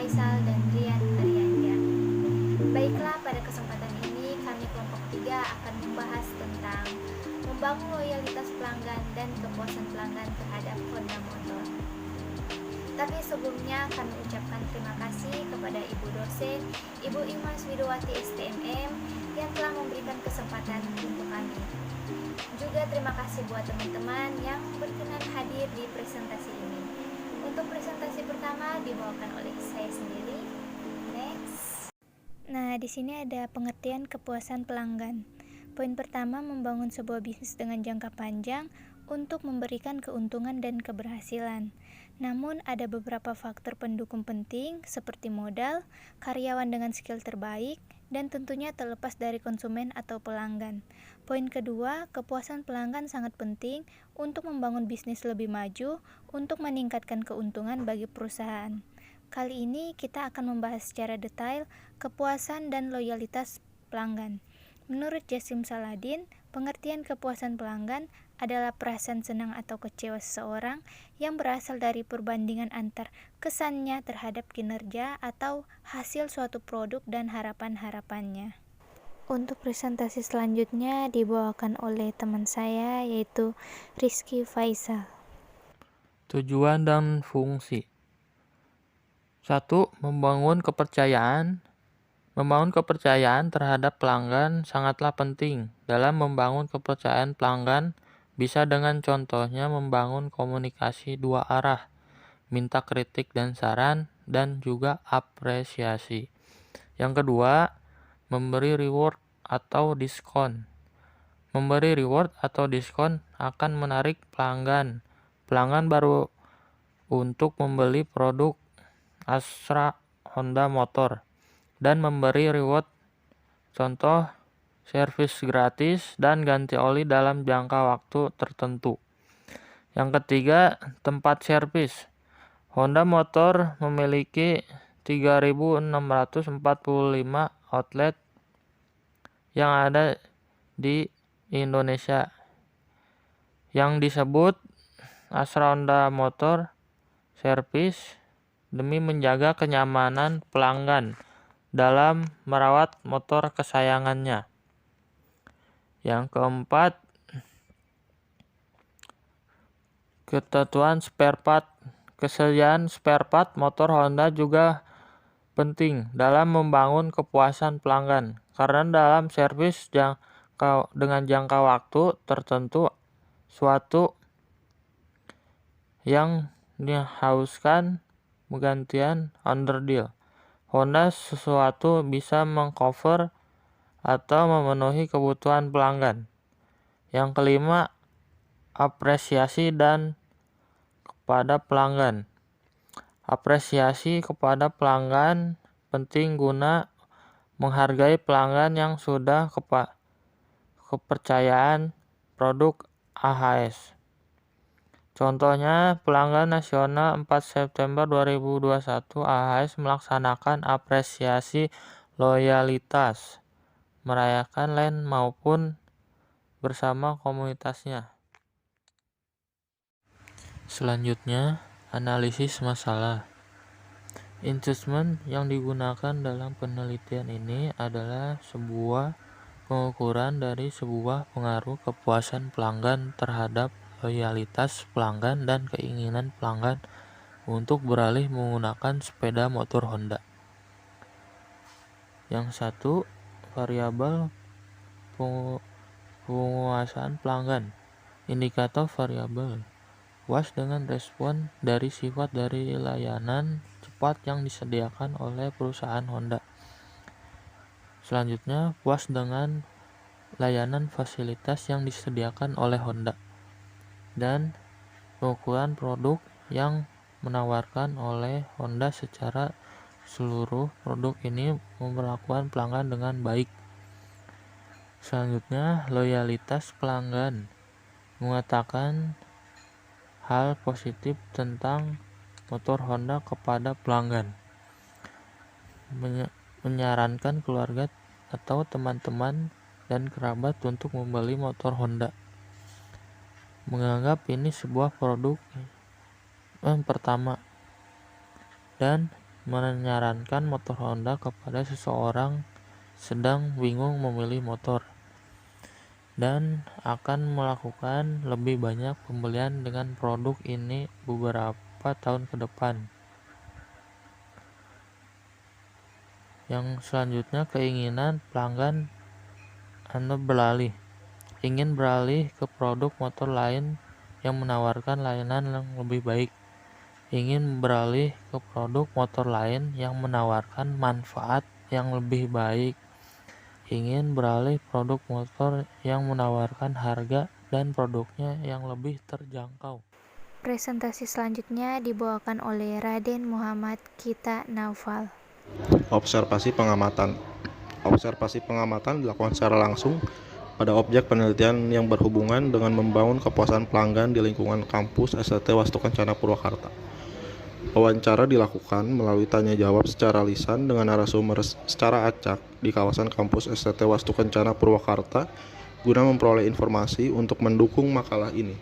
Faisal dan Rian Arianja. Baiklah, pada kesempatan ini kami kelompok 3 akan membahas tentang membangun loyalitas pelanggan dan kepuasan pelanggan terhadap Honda Motor. Tapi sebelumnya kami ucapkan terima kasih kepada Ibu dosen, Ibu Imas Widowati STMM yang telah memberikan kesempatan untuk kami. Juga terima kasih buat teman-teman yang berkenan hadir di presentasi ini. Untuk presentasi pertama dibawakan oleh saya sendiri. Next. Nah, di sini ada pengertian kepuasan pelanggan. Poin pertama, membangun sebuah bisnis dengan jangka panjang untuk memberikan keuntungan dan keberhasilan. Namun, ada beberapa faktor pendukung penting seperti modal, karyawan dengan skill terbaik, dan tentunya terlepas dari konsumen atau pelanggan. Poin kedua, kepuasan pelanggan sangat penting untuk membangun bisnis lebih maju untuk meningkatkan keuntungan bagi perusahaan. Kali ini kita akan membahas secara detail kepuasan dan loyalitas pelanggan. Menurut Jassim Saladin, pengertian kepuasan pelanggan adalah perasaan senang atau kecewa seseorang yang berasal dari perbandingan antar kesannya terhadap kinerja atau hasil suatu produk dan harapan-harapannya. Untuk presentasi selanjutnya dibawakan oleh teman saya yaitu Rizky Faisal. Tujuan dan fungsi. 1. Membangun kepercayaan. Membangun kepercayaan terhadap pelanggan sangatlah penting. Dalam membangun kepercayaan pelanggan bisa dengan contohnya membangun komunikasi dua arah, minta kritik dan saran, dan juga apresiasi. Yang kedua, memberi reward atau diskon. Memberi reward atau diskon akan menarik pelanggan baru untuk membeli produk Astra Honda Motor dan memberi reward, contoh servis gratis dan ganti oli dalam jangka waktu tertentu. Yang ketiga, tempat servis. Honda Motor memiliki 3.645 outlet yang ada di Indonesia yang disebut Astra Honda Motor Service demi menjaga kenyamanan pelanggan dalam merawat motor kesayangannya. Yang keempat, ketentuan spare part. Kesediaan spare part motor Honda juga penting dalam membangun kepuasan pelanggan, karena dalam servis dengan jangka waktu tertentu suatu yang dihauskan penggantian underdeal. Honda sesuatu bisa mengcover atau memenuhi kebutuhan pelanggan. Yang kelima, apresiasi dan kepada pelanggan. Apresiasi kepada pelanggan penting guna menghargai pelanggan yang sudah kepercayaan produk AHS. Contohnya, pelanggan nasional 4 September 2021 AHS melaksanakan apresiasi loyalitas, merayakan LAN maupun bersama komunitasnya. Selanjutnya, analisis masalah. Assessment yang digunakan dalam penelitian ini adalah sebuah pengukuran dari sebuah pengaruh kepuasan pelanggan terhadap loyalitas pelanggan dan keinginan pelanggan untuk beralih menggunakan sepeda motor Honda. Yang satu, variabel penguasaan pelanggan. Indikator variabel puas dengan respon dari sifat dari layanan cepat yang disediakan oleh perusahaan Honda. Selanjutnya, puas dengan layanan fasilitas yang disediakan oleh Honda. Dan pengukuran produk yang menawarkan oleh Honda secara seluruh produk ini memperlakukan pelanggan dengan baik. Selanjutnya, loyalitas pelanggan mengatakan hal positif tentang motor Honda kepada pelanggan, menyarankan keluarga atau teman-teman dan kerabat untuk membeli motor Honda, menganggap ini sebuah produk pertama, dan menyarankan motor Honda kepada seseorang sedang bingung memilih motor dan akan melakukan lebih banyak pembelian dengan produk ini beberapa tahun ke depan. Yang selanjutnya, keinginan pelanggan Anda ingin beralih ke produk motor lain yang menawarkan layanan yang lebih baik. Ingin beralih ke produk motor lain yang menawarkan manfaat yang lebih baik. Ingin beralih produk motor yang menawarkan harga dan produknya yang lebih terjangkau. Presentasi selanjutnya dibawakan oleh Raden Muhammad Kita Naufal. Observasi pengamatan. Observasi pengamatan dilakukan secara langsung pada objek penelitian yang berhubungan dengan membangun kepuasan pelanggan di lingkungan kampus STT Wastu Kencana Purwakarta. Wawancara dilakukan melalui tanya jawab secara lisan dengan narasumber secara acak di kawasan kampus STT Wastu Kencana Purwakarta guna memperoleh informasi untuk mendukung makalah ini.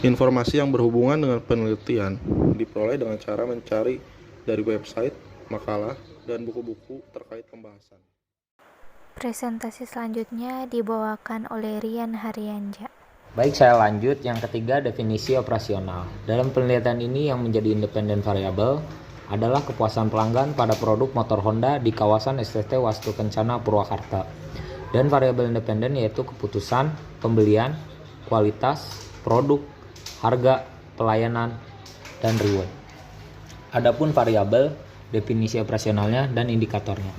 Informasi yang berhubungan dengan penelitian diperoleh dengan cara mencari dari website, makalah, dan buku-buku terkait pembahasan. Presentasi selanjutnya dibawakan oleh Rian Haryanja. Baik, saya lanjut. Yang ketiga, definisi operasional. Dalam penelitian ini yang menjadi independen variabel adalah kepuasan pelanggan pada produk motor Honda di kawasan STT Wastu Kencana Purwakarta. Dan variabel independen yaitu keputusan, pembelian, kualitas, produk, harga, pelayanan, dan reward. Adapun variabel, definisi operasionalnya dan indikatornya.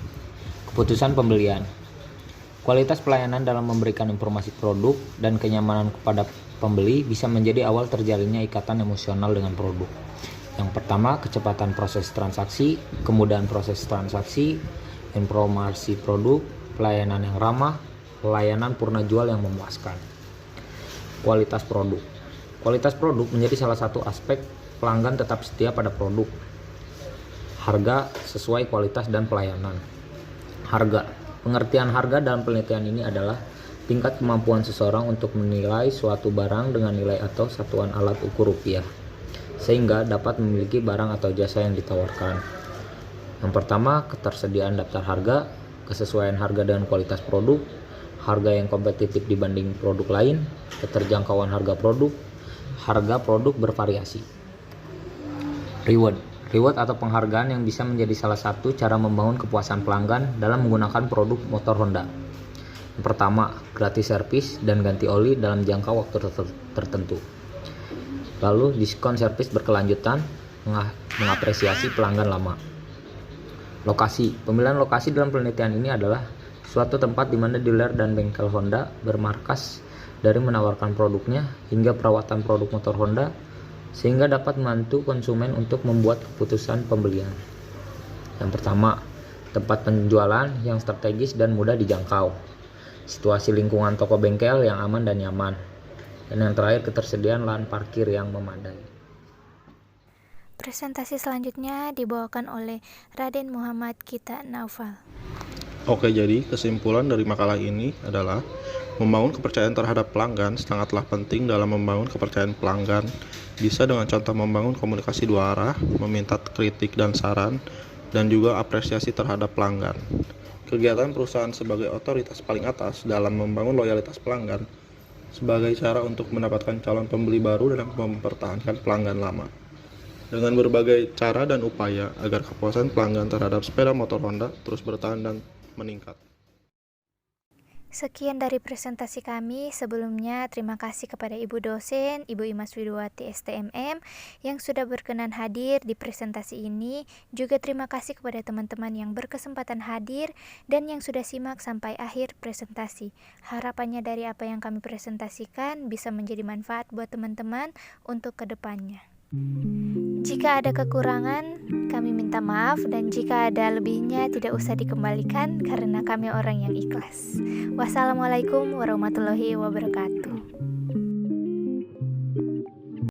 Keputusan pembelian. Kualitas pelayanan dalam memberikan informasi produk dan kenyamanan kepada pembeli bisa menjadi awal terjalinnya ikatan emosional dengan produk. Yang pertama, kecepatan proses transaksi, kemudahan proses transaksi, informasi produk, pelayanan yang ramah, pelayanan purna jual yang memuaskan. Kualitas produk. Kualitas produk menjadi salah satu aspek pelanggan tetap setia pada produk. Harga sesuai kualitas dan pelayanan. Harga. Pengertian harga dalam penelitian ini adalah tingkat kemampuan seseorang untuk menilai suatu barang dengan nilai atau satuan alat ukur rupiah, sehingga dapat memiliki barang atau jasa yang ditawarkan. Yang pertama, ketersediaan daftar harga, kesesuaian harga dengan kualitas produk, harga yang kompetitif dibanding produk lain, keterjangkauan harga produk bervariasi. Reward. Reward atau penghargaan yang bisa menjadi salah satu cara membangun kepuasan pelanggan dalam menggunakan produk motor Honda. Yang pertama, gratis servis dan ganti oli dalam jangka waktu tertentu. Lalu, diskon servis berkelanjutan, mengapresiasi pelanggan lama. Lokasi. Pemilihan lokasi dalam penelitian ini adalah suatu tempat di mana dealer dan bengkel Honda bermarkas dari menawarkan produknya hingga perawatan produk motor Honda, sehingga dapat membantu konsumen untuk membuat keputusan pembelian. Yang pertama, tempat penjualan yang strategis dan mudah dijangkau. Situasi lingkungan toko bengkel yang aman dan nyaman. Dan yang terakhir, ketersediaan lahan parkir yang memadai. Presentasi selanjutnya dibawakan oleh Raden Muhammad Kita Naufal. Oke, jadi kesimpulan dari makalah ini adalah membangun kepercayaan terhadap pelanggan sangatlah penting. Dalam membangun kepercayaan pelanggan bisa dengan contoh membangun komunikasi dua arah, meminta kritik dan saran, dan juga apresiasi terhadap pelanggan. Kegiatan perusahaan sebagai otoritas paling atas dalam membangun loyalitas pelanggan sebagai cara untuk mendapatkan calon pembeli baru dan mempertahankan pelanggan lama. Dengan berbagai cara dan upaya agar kepuasan pelanggan terhadap sepeda motor Honda terus bertahan dan meningkat. Sekian dari presentasi kami. Sebelumnya, terima kasih kepada Ibu dosen, Ibu Imas Widowati STMM yang sudah berkenan hadir di presentasi ini. Juga terima kasih kepada teman-teman yang berkesempatan hadir dan yang sudah simak sampai akhir presentasi. Harapannya dari apa yang kami presentasikan bisa menjadi manfaat buat teman-teman untuk kedepannya. Jika ada kekurangan, kami minta maaf, dan jika ada lebihnya tidak usah dikembalikan karena kami orang yang ikhlas. Wassalamualaikum warahmatullahi wabarakatuh.